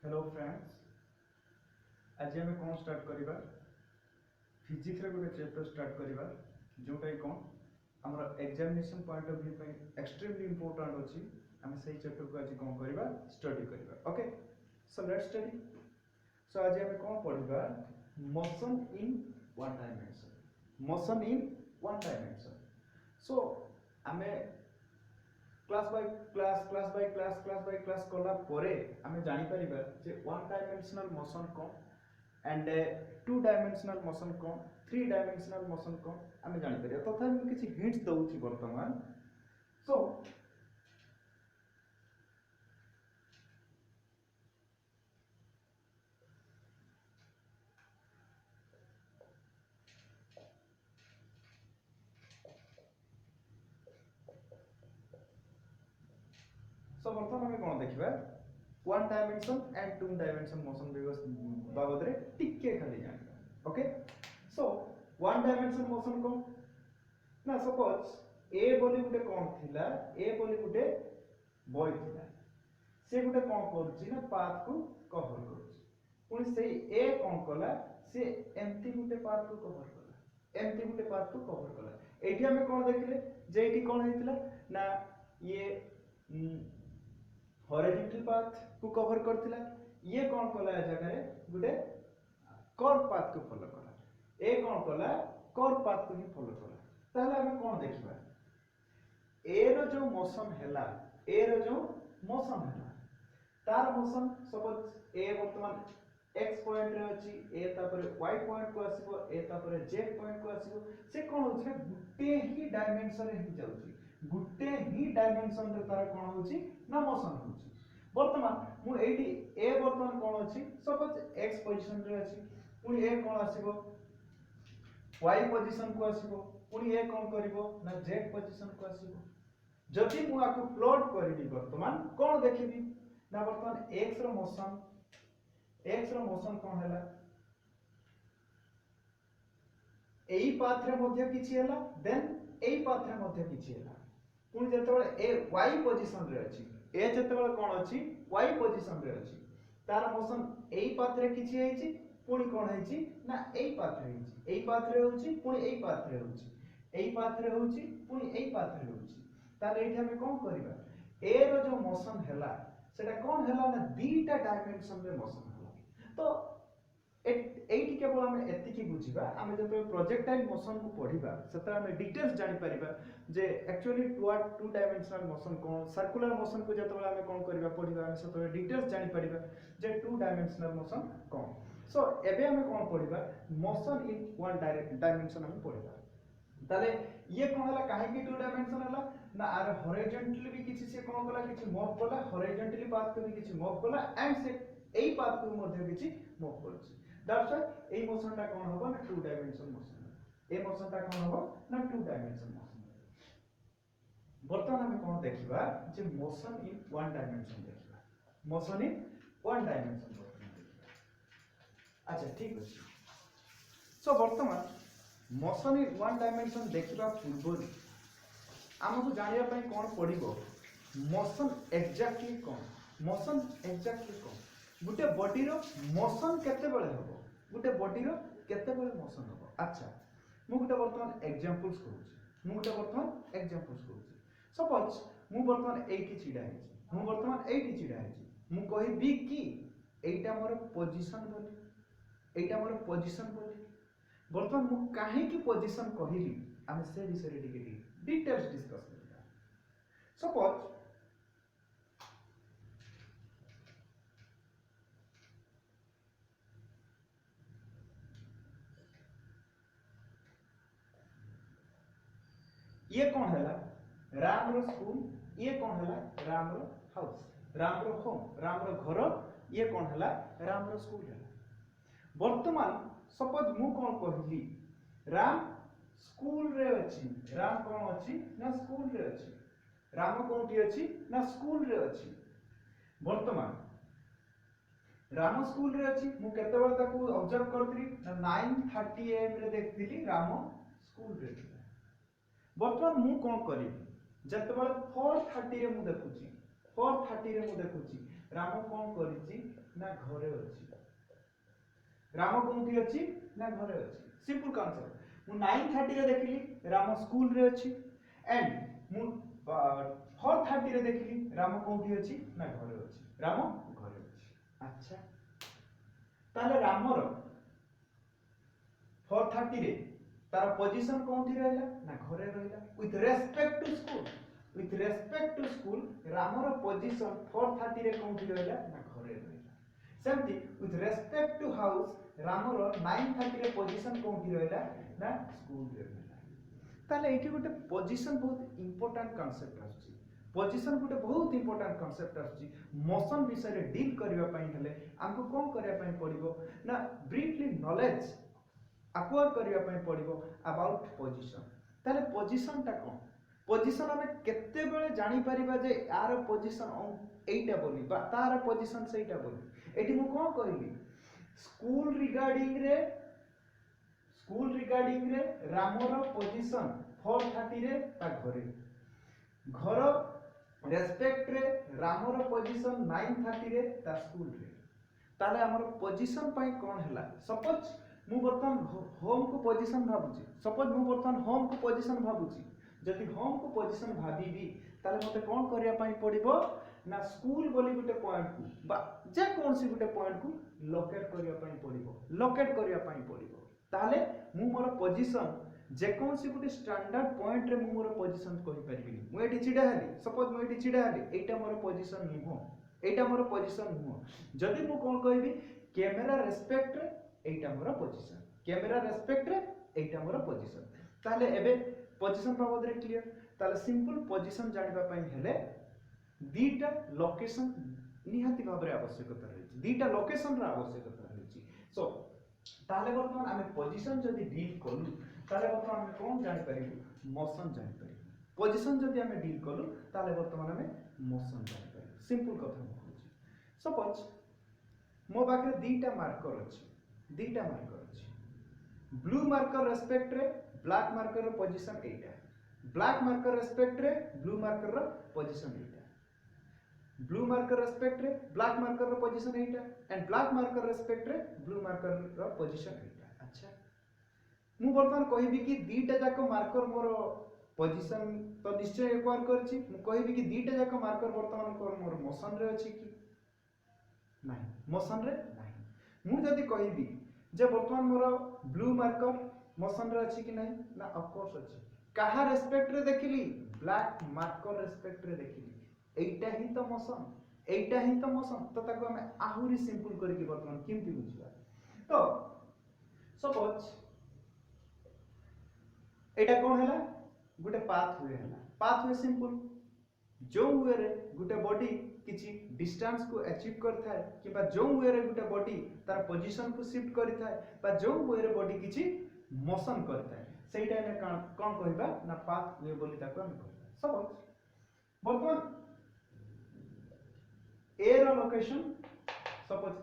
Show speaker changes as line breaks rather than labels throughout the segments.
Hello friends, आज आम कौन स्टार्ट करवा फिजिक्स रे गोटे चैप्टर स्टार्ट करवा जोटा कौन आमर examination point of view extremely important अच्छी आम से चैप्टर को आज कौन करवा स्टडी करवा। Okay, so let's study. So आज आम कौन पढ़ा motion in one dimension. Motion in one dimension. So आम क्लास बाय क्लास कला परे आमे जानि परिबा जे वन डायमेंशनल मोशन कोन एंड टू डायमेंशनल मोशन कोन, थ्री डायमेंशनल मोशन कोन आमे जानि परिबा। तथा हम किछि हिंट्स दउछि वर्तमान। सो वर्तमान आमे कोन देखिबा one dimension and two dimension motion बाबद रे टिके खाली जानिबा। Okay, so one dimension motion कोन ना सपोज ए बोली गुटे कोन थिला, ए बोली गुटे बॉय थिला, से गुटे कोन करछि ना पाथ को कवर करछि। पुनी से ए कोन कला से एम्ति गुटे पाथ को कवर कला, एम्ति गुटे पाथ को कवर कला। एठी हमें कोन देखले जे एठी कोन हेतिला ना ये हॉरिजॉन्टल पाथ को कवर करथिला, ये कोन कला ए जगह रे गुटे कर्व पाथ को फॉलो कला। ए कोन कला कर्व पाथ को ही फॉलो कला। ताहले हमें कोन देखिबा ए रो जो मोशन हैला, ए रो जो मोशन हैला तार मोशन सपोज ए वर्तमान x पॉइंट रे अछि, ए तापर y पॉइंट को आसीबो, ए तापर z पॉइंट को आसीबो। से कोन होछि गुटे ही डायमेंशन रे ही जाउछि, गुटे ही डायमेंशन रे तार कोन होछि ना मोशन होछि। वर्तमान मु एठी ए वर्तमान कोन अछि सपोज x पोजीशन रे अछि, पुनी ए कोन आसीबो y पोजीशन को आसीबो, पुनी ए कोन करिवो ना z पोजीशन को आसीबो। जदि मु आकु प्लॉट करिवि वर्तमान कोन देखिबि ना वर्तमान x रो मोशन कोन हैला एई पाथ रे मध्ये किछि हैला, देन एई पाथ रे मध्ये किछि हैला। पुनी जेतेबेले ए y पोजीशन रे अछि, ए जेतेबेले कोन अछि y पोजीशन रे अछि, तार मोशन एई पाथ रे किछि हेछि, पुनी कोन हेछि ना एई पाथ रे हेछि, एई पाथ रे होछि, पुनी एई पाथ रे होछि, एई पाथ रे होछि, पुनी एई पाथ रे होछि। ताले एठी हम कोन करिबा ए रो जो मोशन हैला सेटा कोन हैला ना दीटा डायमेंशन रे मोशन हैला। तो एठी केवल हम एतिकी बुझिबा, हम जब प्रोजेक्टाइल मोशन को पढिबा सेता हम डिटेल्स जानि परिबा जे actually to dimensional motion cone, circular motion को जतबेला हम कोन करिबा पढिबा हम सेता डिटेल्स जानि परिबा जे टू डायमेंशनल मोशन कोन। सो एबे हम कोन पढिबा मोशन इन वन डायमेंशन हम पढिबा। ताले ये कोन हला काहे कि टू डायमेंशन हला ना आर हॉरिजॉन्टली भी किछि से कोन कला किछि मूव कला, हॉरिजॉन्टली पाथ को भी किछि मूव कला एंड से एई पाथ को मध्ये किछि मूव करछि। दैट्स व्हाई एई मोशन ता कोन हबो ना टू डायमेंशन मोशन। ए मोशन ता कोन हबो ना टू डायमेंशन मोशन। वर्तमान हम कोन देखिबा जे मोशन इन वन डायमेंशन देखिबा, मोशन इन वन डायमेंशन देखिबा। अच्छा ठीक अछि। सो वर्तमान मोशन इन वन डायमेंशन देखिबा पूर्व आमको जानिया पई कोन पडिबो मोशन एग्जैक्टली कोन, मोशन एग्जैक्टली कोन, गुटे बॉडी रो मोशन केते बेले हबो, गुटे बॉडी रो केते बेले मोशन हबो। अच्छा मु गुटे वर्तमान एग्जांपल्स कहूची, मु गुटे वर्तमान एग्जांपल्स कहूची। सपोज मु वर्तमान एठी छिडा हेची, मु वर्तमान एठी छिडा हेची, मु कहिबी कि एटा मोर पोजीशन बोली, एटा मोर पोजीशन बोली। वर्तमान मु काहे की पोजीशन कहिली हम से विषय रे डिटेल्स डिस्कस करिबा। सपोज ये कौन हैला राम रो स्कूल, ये कौन हैला राम रो हाउस, राम रो होम, राम रो घर, ये कौन हैला राम रो स्कूल हैला। वर्तमान सपोज मु कौन कहली राम स्कूल रे अछि, राम कौन अछि ना स्कूल रे अछि, राम कोठी अछि ना स्कूल रे अछि। वर्तमान राम स्कूल रे अछि, मु केते बेला ताकू ऑब्जर्व करथि ना 9:30 am रे देखथिली राम स्कूल रे थिला। वर्तमान मु कोन करिबि जतबेला 4:30 रे मु देखुची, 4:30 रे मु देखुची राम कोन करिछि ना घरे अछि राम कोठी अछि ना घरे अछि सिंपल कांसेप्ट मु 9:30 रे देखिली राम स्कूल रे अछि एंड मु 4:30 रे देखिली राम कोठी अछि ना घरे अछि राम घरे अछि अच्छा ताले रामर 4:30 रे तार पोजीशन कोठी रहला ना घरे रहला विथ रेस्पेक्ट टू स्कूल रामर पोजीशन 4:30 रे कोठी रहला ना घरे रहला सेमती विथ रेस्पेक्ट टू हाउस रामर 9:30 रे पोजीशन कोठी रहला ना स्कूल रे रहला ताले एठी गोटे पोजीशन बहुत इंपोर्टेंट कांसेप्ट आछि पोजीशन गोटे बहुत इंपोर्टेंट कांसेप्ट आछि मोशन विषय रे डील करबा पई हेले हमको कोन करबा पई पड़िबो ना ब्रीफली नॉलेज एक्वायर करबा पई पड़िबो अबाउट पोजीशन ताले पोजीशन ता कोन पोजीशन हमें केते बेले जानि परिबा जे यार पोजीशन एटा बोली बा तार पोजीशन सेटा बोली एठी मु कोन कहली स्कूल रिगार्डिंग रे रामर पोजीशन 4:30 रे ता घरे घर रेस्पेक्ट रे रामर पोजीशन 9:30 रे ता स्कूल रे ताले हमर पोजीशन पई कोन हला सपोज मु बर्तन होम को पोजीशन भाबुची सपोज मु बर्तन होम को पोजीशन भाबुची जदि होम को पोजीशन भाबीबी ताले मते कोन करिया पई पड़िबो ना स्कूल बोली गुटे पॉइंट को बा जे कोन सी गुटे पॉइंट को लोकेट करिया पई पड़िबो ताले मु मोर पोजीशन जे कोन सी गुटे स्टैंडर्ड पॉइंट रे मु मोर पोजीशन कहि परिबिनी मु एठी छिडा हली सपोज मु एठी छिडा हली एटा मोर पोजीशन नुहो एटा मोर पोजीशन नुहो जदि मु कोन कहबी कैमरा रेस्पेक्ट रे एटा मोर पोजीशन कैमरा रेस्पेक्ट रे एटा मोर पोजीशन ताले एबे पोजीशन बाबद रे क्लियर ताले सिंपल पोजीशन जानिबा पई हेले दीटा लोकेशन निहाती भाबरे आवश्यकता रही दीटा लोकेशन रा आवश्यकता रही सो ताले वर्तमान आमे पोजीशन जदि डील कलु ताले वर्तमान आमे कोन जानि परिबु मोशन जानि परिबु पोजीशन जदि आमे डील कलु ताले वर्तमान आमे मोशन जानि परिबु सिंपल कथा म कहूची सपोज मो बाकरे दीटा मार्कर अछि ब्लू मार्कर रेस्पेक्ट रे ब्लैक मार्कर रो पोजीशन एटा ब्लैक मार्कर रेस्पेक्ट रे ब्लू मार्कर रो पोजीशन एटा ब्लू मार्कर रेस्पेक्ट रे black marker row position Etah and black marker respect रे ब्लू मार्कर रो पोजीशन एटा अच्छा मु वर्तमान कहिबी कि दीटा जाको मार्कर मोर पोजीशन तो निश्चय एक्वायर करछि मु कहिबी कि दीटा जाको मार्कर वर्तमान मोर मोशन रे अछि कि नहीं मोशन रे नहीं मु जदी कहिबी जे वर्तमान मोर ब्लू मार्कर मोशन रे अछि कि नहीं ना ऑफ कोर्स अछि काहा रेस्पेक्ट रे देखिली ब्लैक मार्कर रेस्पेक्ट रे देखिली एटा ही तो मोशन तो ताको हमें आहुरी सिंपल करी कि वर्तमान केमती बुझिबा तो सपोज एटा कोन हैला गुटे पाथवे सिंपल जो वे रे गुटे बॉडी किछि डिस्टेंस को अचीव करथाय किबा जो वे रे गुटे बॉडी तार पोजीशन को शिफ्ट करथाय बा जो वे रे बॉडी किछि मोशन करथाय सेही टाइम में कोन कहबा ना पाथ वे बोली ताको हम कहबा सपोज वर्तमान ए रो लोकेशन सपोज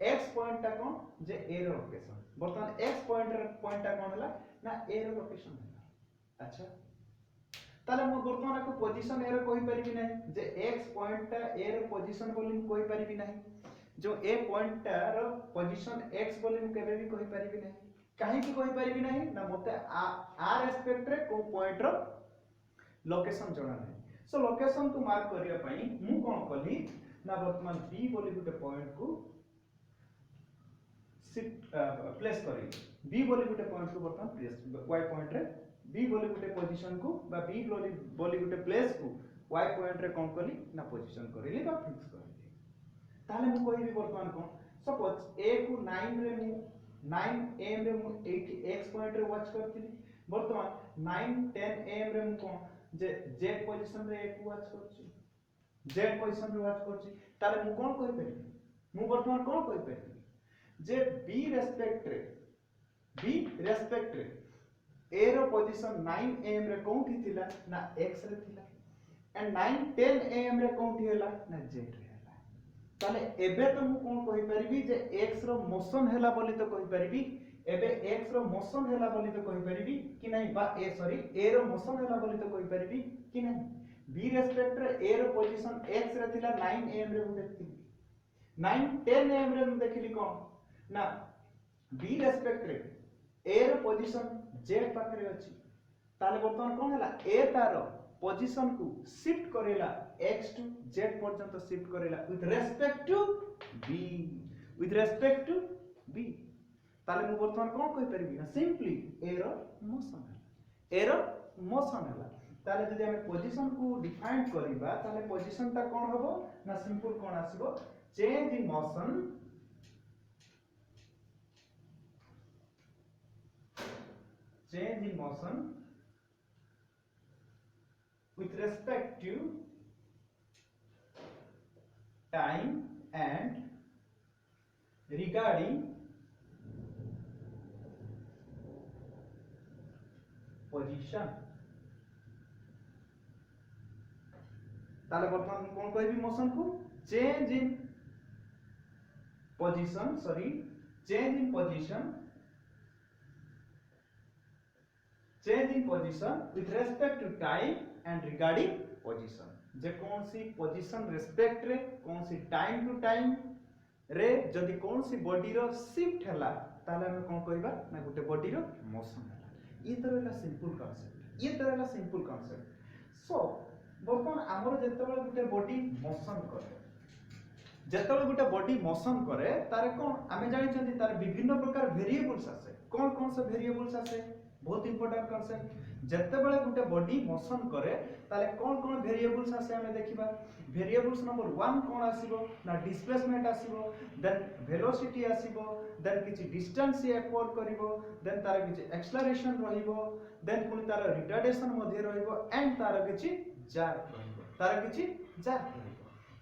x पॉइंट ता कोन जे ए रो लोकेशन वर्तमान x पॉइंट ता कोन हला ना ए रो लोकेशन हला अच्छा ताले मो वर्तमान को पोजीशन ए रो कहि परिबि नै जे x पॉइंट ता ए रो पोजीशन बोली कहि परिबि नै जो ए पॉइंट ता रो पोजीशन x बोली केबे भी कहि परिबि नै काहे कि कहि परिबि नै ना मते आ रेस्पेक्ट रे को पॉइंट रो लोकेशन जणा नै सो लोकेशन को मार्क करिया पई मु कोन कली ना वर्तमान b बोली गुटे पॉइंट को शिफ्ट प्लेस करी b बोली गुटे पॉइंट को वर्तमान प्लेस y पॉइंट रे b बोली गुटे पोजीशन को बा b बोली गुटे प्लेस को y पॉइंट रे कोन कली ना पोजीशन करिली बा फिक्स करिली ताले मु कहिबी वर्तमान कोन सपोज a को 9 रे मु 9 am रे मु x पॉइंट रे वॉच करथिली वर्तमान 9 10 am रे मु कोन जे z पोजीशन रे a को वॉच करछि z पोजीशन रे वॉच करछि ताले मु कोन कहि परिबी मु वर्तमान कोन कहि परिबी जे b रेस्पेक्ट रे a रो पोजीशन 9 am रे कोंठी थिला ना x रे थिला एंड 9 10 am रे कोंठी हैला ना z रे हैला ताले एबे तो मु कोन कहि परिबी जे x रो मोशन हैला बोली तो कहि परिबी एबे x रो मोशन हैला बोली तो कहि परिबी कि नहीं बा a रो मोशन हैला बोली तो कहि परिबी कि नहीं b रेस्पेक्ट रे a रो पोजीशन x रे थिला 9 am रे मु देखथि 9 10 am रे हम देखिली कोन ना b रेस्पेक्ट रे a रो पोजीशन z पाखरे अछि ताले वर्तमान कोन हला a तार पोजीशन को शिफ्ट करेला x टू z पर्यंत शिफ्ट करेला with respect to b with respect to b ताले मु वर्तमान कोन कहि परिबी ना सिंपली a रो मोशन हला a रो मोशन हला ताले जदि हम पोजीशन को डिफाइन करिबा ताले पोजीशन ता कोन हबो ना सिंपल कोन आसीबो change in motion with respect to time and regarding position ताले वर्तमान कोन कहबी मोशन को change in position with respect to time and regarding position जे कौन सी पोजीशन रेस्पेक्ट रे कौन सी टाइम टू टाइम रे जदि कौन सी बॉडी रो शिफ्ट हला ताले हम कोन कहबा ना गुटे बॉडी रो मोशन हला ये तरह ला सिंपल कांसेप्ट सो बर्तमान हमर जेतबे गुटे बॉडी मोशन करे जेतबे गुटे बॉडी मोशन करे तारे कोन आमे जानि छथि तारे विभिन्न प्रकार वेरिएबल्स आसे कोन से वेरिएबल्स आसे बहुत इंपोर्टेंट कांसेप्ट जेतेबेले गुटे बॉडी मोशन करे ताले कोन वेरिएबल्स आसे हमें देखिबा वेरिएबल्स नंबर 1 कोन आसीबो ना डिस्प्लेसमेंट आसीबो देन वेलोसिटी आसीबो देन किछि डिस्टेंस से एक्वायर करिवो देन तार किछि एक्सेलरेशन रहिबो देन पुनी तार रिटार्डेशन मध्ये रहिबो एंड तार किछि जार्क रहिबो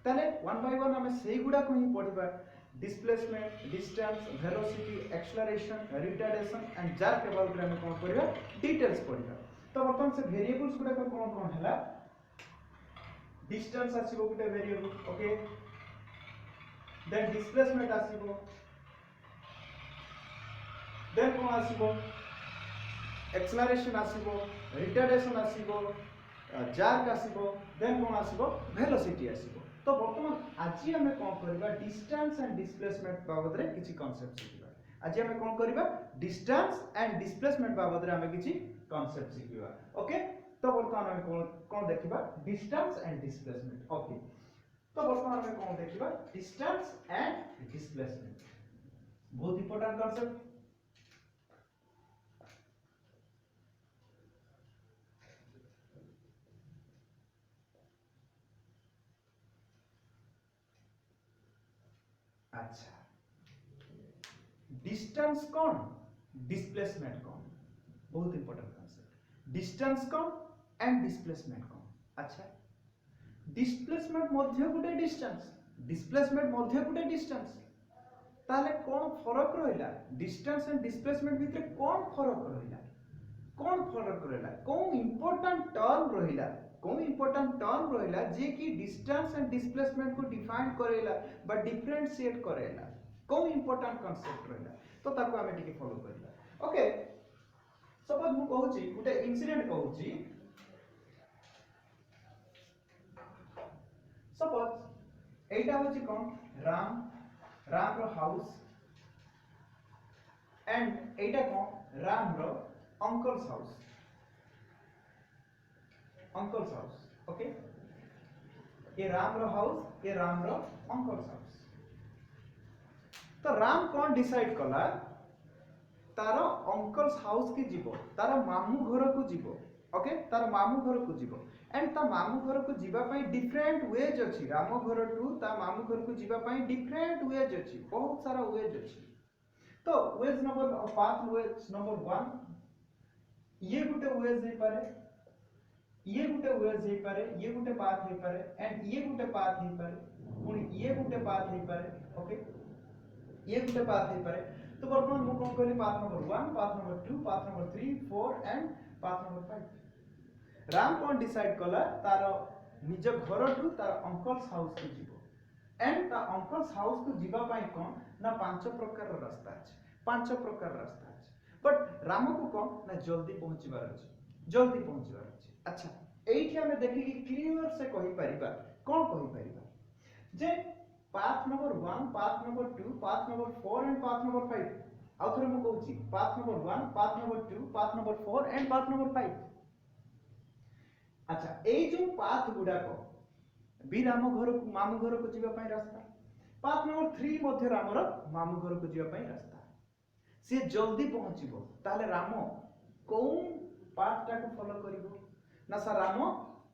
ताले 1 बाय 1 हमें सेही गुडा को ही पढिबा displacement distance velocity acceleration retardation and jerk के बारे में कोन पढिबा डिटेल्स पढिबा तो वर्तमान से वेरिएबल्स गुडा कोन हला डिस्टेंस आसीबो गुटे वेरिएबल ओके देन डिस्प्लेसमेंट आसीबो देन कोन आसीबो एक्सेलरेशन आसीबो रिटार्डेशन आसीबो जार्क आसीबो देन कोन आसीबो वेलोसिटी आसीबो तो वर्तमान आज हमें कोन करबा डिस्टेंस एंड डिस्प्लेसमेंट बाबद रे किछि कांसेप्ट सिखिबा आज हमें कोन करबा डिस्टेंस एंड डिस्प्लेसमेंट बाबद रे हमें किछि कांसेप्ट सिखिबा ओके तो वर्तमान हमें कोन देखिबा डिस्टेंस एंड डिस्प्लेसमेंट ओके तो वर्तमान हमें कोन देखिबा डिस्टेंस एंड डिस्प्लेसमेंट बहुत इंपोर्टेंट कांसेप्ट अच्छा डिस्टेंस कौन डिस्प्लेसमेंट कौन बहुत इंपोर्टेंट कांसेप्ट डिस्टेंस कौन एंड डिस्प्लेसमेंट कौन अच्छा डिस्प्लेसमेंट मध्य गुटे डिस्टेंस डिस्प्लेसमेंट मध्य गुटे डिस्टेंस ताले कोन फरक रहिला डिस्टेंस एंड डिस्प्लेसमेंट भितरे कोन फरक रहिला कोन इंपोर्टेंट टर्म रहिला जे कि डिस्टेंस एंड डिस्प्लेसमेंट को डिफाइन करेला बा डिफरेंशिएट करेला कोन इंपोर्टेंट कांसेप्ट रहिला तो ताको हमें टिके फॉलो करिला ओके सपोज मु कहूची गुटे इंसिडेंट कहूची सपोज एटा होची कोन Ram row house and Etah cone Ram row uncles house okay ये राम रो हाउस ये राम रो अंकल्स हाउस तो राम कौन डिसाइड कला तारो अंकल्स हाउस की जीवो तारो मामू घर को जीवो ओके तारो मामू घर को जीवो एंड ता मामू घर को जीवा पई डिफरेंट वेज अछि राम घर टू ता मामू घर को जीवा पई डिफरेंट वेज अछि बहुत सारा वेज अछि तो veg number path veg number 1 ये गुटे वेज हे पारे ये गुटे वेज हे पारे ये गुटे पाथ हे पारे एंड ये गुटे पाथ हे पारे पुनी ये गुटे पाथ हे पारे ओके ये गुटे पाथ हे पारे तो वर्तमान मु कोन कहली path number 1 path number 2 path number 3 4 and path number 5 Ram cone decide कला तारो निज घर टू तार अंकल्स हाउस को जीवो एंड ता अंकल्स हाउस को जीवा पई कोन ना पांच प्रकार रास्ता अछि बट राम को कोन ना जल्दी पहुंचीबार अछि अच्छा एठी हमें देखि कि क्लियर से कहि परिबा कोन कहि परिबा जे path number 1, path number 2, path number 4 and path number 5. आउ थरे मु कहूची path number 1, path number 2, path number 4 and path number 5. अच्छा एई जो पाथ गुडा को बी राम घर को मामू घर को जीवा पई रास्ता, पाथ नंबर 3 मध्ये रामर मामू घर को जीवा पई रास्ता, से जल्दी पहुंचीबो ताले राम कोन पाथ टा को फॉलो करिवो ना सा राम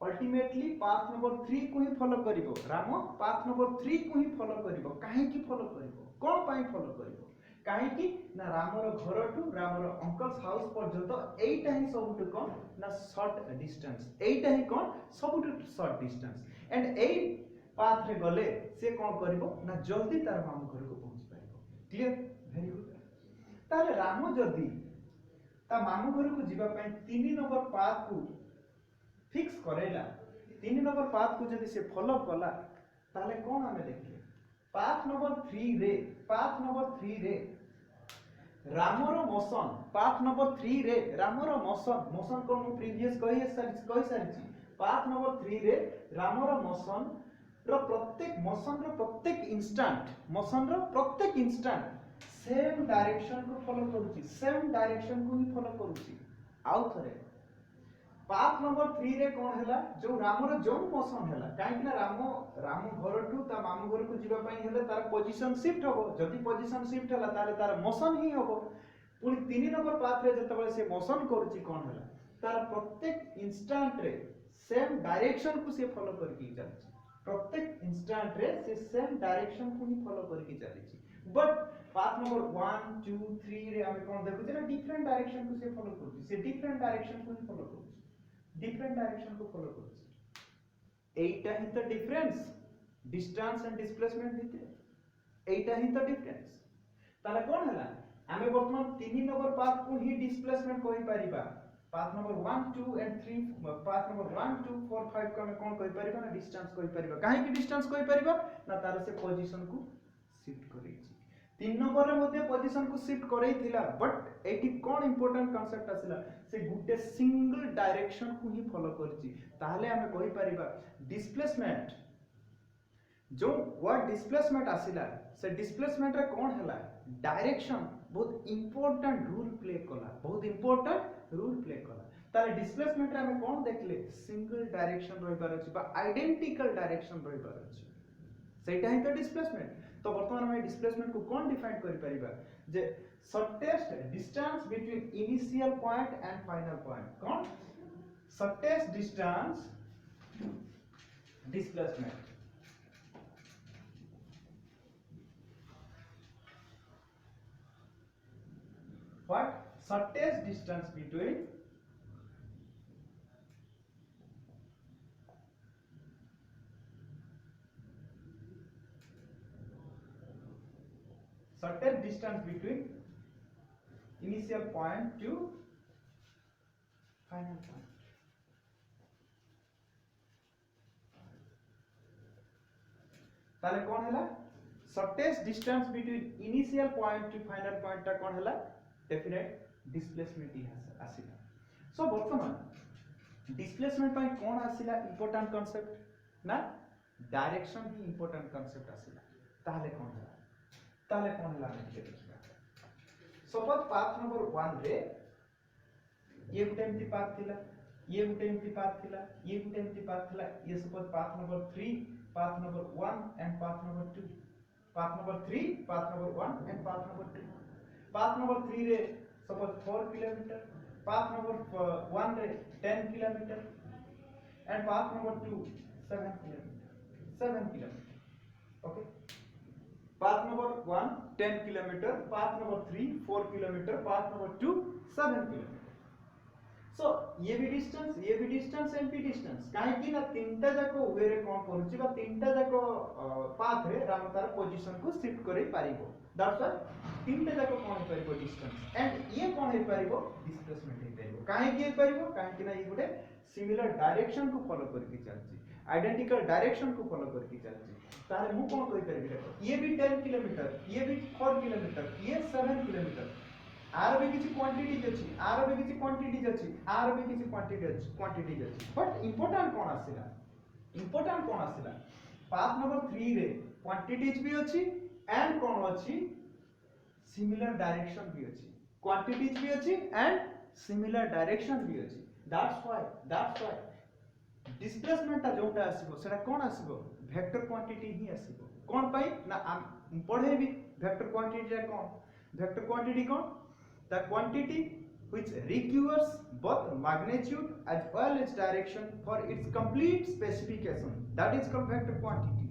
अल्टीमेटली पाथ नंबर 3 को ही फॉलो करिवो, राम पाथ नंबर 3 को ही फॉलो करिवो, काहे की फॉलो करिवो कोन पई फॉलो करिवो काहे की ना रामर घर टू रामर अंकल्स हाउस पर्यंत एटा ही सबटु कोन ना शॉर्ट डिस्टेंस, एटा ही कोन सबटु शॉर्ट डिस्टेंस एंड एई पाथ रे गले से कोन करिवो ना जल्दी तार मामू घर को पहुंच पाइबो। Clear, very good. ताले राम जदी ता मामू घर को जीवा पई 3 नंबर पाथ को फिक्स करेला, 3 नंबर पाथ को जदी से फॉलो कला ताले कोन हमें देखिए पाथ नंबर 3 रे, पाथ नंबर 3 रे रामर मोशन, पाथ नंबर 3 रे रामर मोशन, मोशन को मु प्रीवियस कहि सारिछि, पाथ नंबर 3 रे रामर मोशन रो प्रत्येक मोशन रो प्रत्येक इंस्टेंट, मोशन रो प्रत्येक इंस्टेंट सेम डायरेक्शन को फॉलो करूची, सेम डायरेक्शन को ही फॉलो करूची। आउ थरे पाथ नंबर 3 रे कोन हैला जो रामर जो मोशन हैला काहे कि ना राम घर टू ता मामू घर को जीवा पई हेले तार पोजीशन शिफ्ट होबो, जदी पोजीशन शिफ्ट हैला ताले तार मोशन ही होबो। पुनी 3 नंबर पाथ रे जतबे से मोशन करूची कोन हैला तार प्रत्येक इंस्टेंट रे सेम डायरेक्शन को से फॉलो करके चलची, प्रत्येक इंस्टेंट रे से सेम डायरेक्शन को ही फॉलो करके चलीची। बट पाथ नंबर 1 2 3 रे हमें कोन देखु जे डिफरेंट डायरेक्शन को से फॉलो करची, से डिफरेंट डायरेक्शन को ही फॉलो करची, डिफरेंट डायरेक्शन को फॉलो करची। एटा ही तो डिफरेंस डिस्टेंस एंड डिस्प्लेसमेंट भितर, एटा ही तो डिफरेंस। ताले कोन हला हमें वर्तमान 3 नंबर पाथ को ही डिस्प्लेसमेंट कहि परिबा, path number 1 2 and 3 path number 1 2 4 5 को हमें कोन कहि परिबा ना डिस्टेंस कहि परिबा, काहे की डिस्टेंस कहि परिबा ना तार से पोजीशन को शिफ्ट करेछि। 3 नंबर रे मध्ये पोजीशन को शिफ्ट करई थिला, बट एटी कोन इंपोर्टेंट कांसेप्ट आसिला से गुटे सिंगल डायरेक्शन को ही फॉलो करछि, ताहले हमें कहि परिबा डिस्प्लेसमेंट जो वर्ड डिस्प्लेसमेंट आसिला से डिस्प्लेसमेंट रे कोन हला डायरेक्शन बहुत इंपोर्टेंट रोल प्ले कला, बहुत इंपोर्टेंट रोल प्ले कला। ताले डिस्प्लेसमेंट रे हमें कोन देखले सिंगल डायरेक्शन रहि पार अछि बा आइडेंटिकल डायरेक्शन रहि पार अछि, सेटा ही तो डिस्प्लेसमेंट। तो वर्तमान में डिस्प्लेसमेंट को कौन डिफाइन कर परिबा जे shortest distance between initial point and final point, कौन shortest distance displacement. What shortest distance between shortest distance between initial point to final point. ताले कौन हैला shortest distance between initial point to final point ता कौन हैला definite displacement ही आसीला। सो वर्तमान displacement पई कौन आसीला इंपोर्टेंट कांसेप्ट ना डायरेक्शन ही इंपोर्टेंट कांसेप्ट आसीला। ताले कौन हैला देखिबा सपोज पाथ नंबर 1 रे ये गुटे एम्प्टी पाथ थिला, ये गुटे एम्प्टी पाथ थिला, ये गुटे एम्प्टी पाथ थिला, ये suppose path number 3 path number 1 and path number 2, path number 3 path number 1 and path number 2, path number 3 रे सपोज 4 किलोमीटर, पाथ नंबर 1 रे 10 kilometre and path number 2 7 kilometre. Okay, path number 1 10 kilometre, path number 3 4 kilometre, path number 2 7 kilometre. So ये भी distance and भी distance काहे कि ना तीनटा जाको वे रे कोन करूची बा तीनटा जाको पाथ रे राम तार पोजीशन को शिफ्ट करै पारिबो, दैट्स व्हाई तीनटा जाको कोन हे पारिबो डिस्टेंस एंड ये कोन हे पारिबो डिस्प्लेसमेंट हे पारिबो। काहे कि हे पारिबो काहे कि ना ये गुटे सिमिलर डायरेक्शन को फॉलो करके चलची, आइडेंटिकल डायरेक्शन को फॉलो करके चलची। तारे मु कोन कहि परिबे देखो ये भी 10 किलोमीटर, ये भी 4 किलोमीटर, ये 7 किलोमीटर, आर भी किछि क्वांटिटीज अछि, आर भी किछि क्वांटिटीज अछि, आर भी किछि क्वांटिटीज अछि, बट इंपोर्टेंट कोन आसिला पाथ नंबर 3 रे क्वांटिटीज भी अछि एंड कोन अछि सिमिलर डायरेक्शन भी अछि क्वांटिटीज भी अछि एंड सिमिलर डायरेक्शन भी अछि दैट्स व्हाई डिस्प्लेसमेंट ता जोटा आसीबो सेटा कोन आसीबो वेक्टर क्वांटिटी ही आसीबो कोन पई ना पढे भी वेक्टर क्वांटिटी रे कोन वेक्टर क्वांटिटी कोन the quantity which requires both magnitude as well as direction for its complete specification that is called vector quantity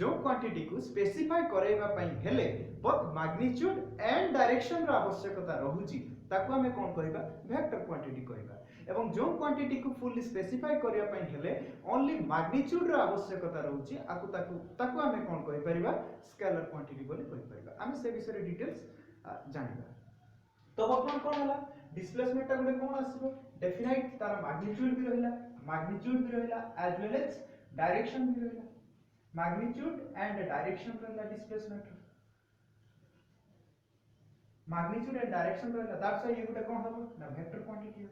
जो क्वांटिटी को स्पेसिफाई करैबा पई हेले both magnitude and direction रो आवश्यकता रहुची ताको हमें कोन कहबा वेक्टर क्वांटिटी कहबा एवं जो क्वांटिटी को फुली स्पेसिफाई करिया पई हेले ओनली मैग्नीट्यूड रो आवश्यकता रहुची आकु ताको हमें कोन कहि परिबा स्केलर क्वांटिटी बोली कहि परिबा हमें से विषय डिटेल्स जानिबा तो वर्तमान कोन हला डिस्प्लेसमेंट ता गुडे कोन आसीबो डेफिनाइट तार मैग्नीट्यूड भी रहिला एज वेल एज डायरेक्शन भी रहिला मैग्नीट्यूड एंड डायरेक्शन रहिला डिस्प्लेसमेंट मैग्नीट्यूड एंड डायरेक्शन रहिला दैट्स व्हाई ये गुडे कोन हबो ना वेक्टर क्वांटिटी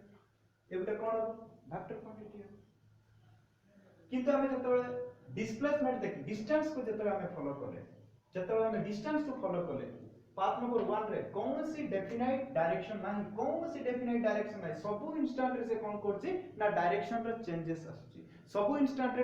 ये गुडे कोन हबो वेक्टर क्वांटिटी किंतु हमें जतबे डिस्प्लेसमेंट देखि डिस्टेंस को जतबे हमें फॉलो करले जतबे हमें डिस्टेंस को फॉलो करले पाथ नंबर 1 रे कौन सी डेफिनाइट डायरेक्शन नाही कौन सी डेफिनाइट डायरेक्शन नाही सब इंस्टेंट रे से कोन करछि ना डायरेक्शन रे चेंजेस आछी सब इंस्टेंट रे